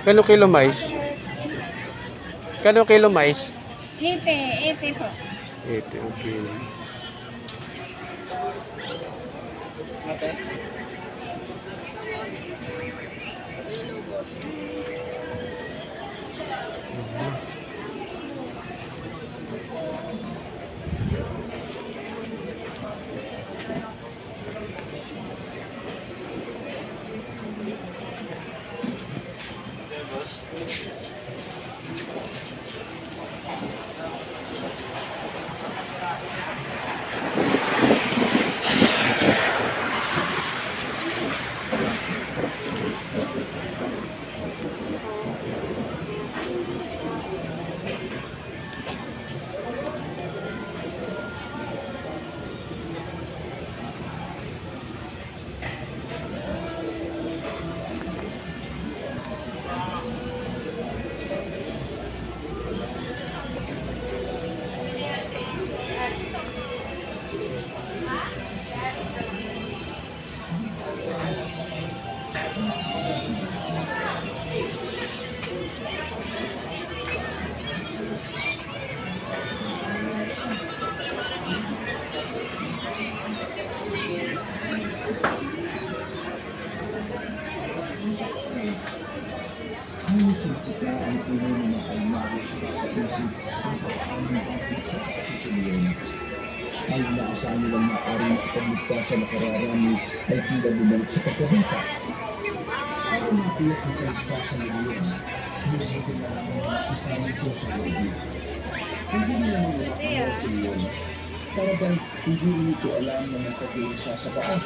Kano kilo mais? Kano kilo mais? Epe po. 80, okay. Minsan ito ang tunay na makalmari sa kakaisip ang pag-aming bakit sa kakasiliyan. Ang inaasahan nilang maaaring makapagligtas sa nakararami ay tila bumalik sa pagkabata. Para mapiyak ang kaligtasan ng iyon, hindi na lang ang makita nito sa lobby. Hindi nila mga sa iyon. Para bang hindi nito alam na nagpatuloy siya sa paa.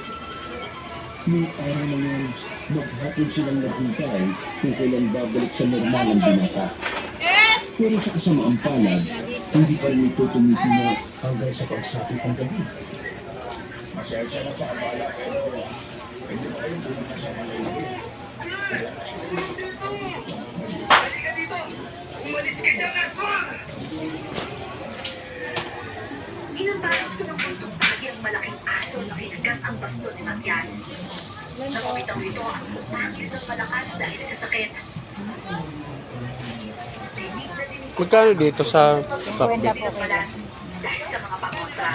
Nung araw na yun, maghapon silang naghintay kung kailan babalik sa normal ang binata. Pero sa kasamaang palad, hindi pa rin ito tumitino hanggang sa pagsapit ng gabi. Masaya na sa abala pero hindi pa rin pumunta sa malalaki. Halika dito! Umalis ka dyan, aswang! Inantaras ko ng puntok tagi ang malaking aso na kinagat ang baston ni Matias. Nakawitaw ito ang pagkakit ng malakas dahil sa sakit. Magkano dito sa pakbit? Dahil sa mga pangontra.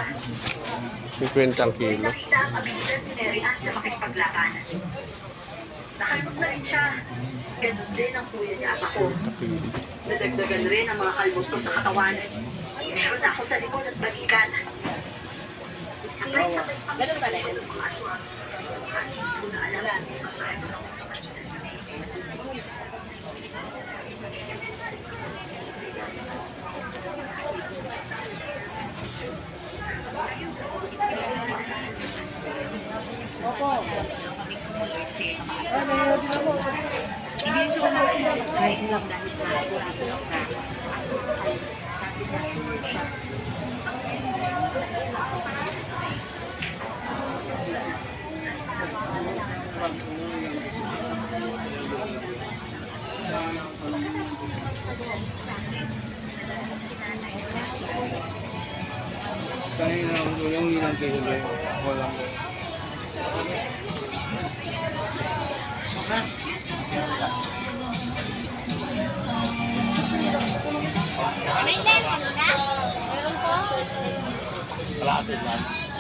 50 ang kilo. Nakita ang abilidad ni Nerian sa makipaglaban. Nakalmot na rin siya. Ganun din ang kuya niya at ako. Nadagdagan rin ang mga kalmot ko sa katawan. Meron ako sa likod at balikan. Sabay-sabay ang sabi ng mga aswang. Hindi ko na alam ang aso ng mga pagkitas na Kaya na ako yung ilang kayo lang. Walang May lemon na? Meron po? kalahati lang.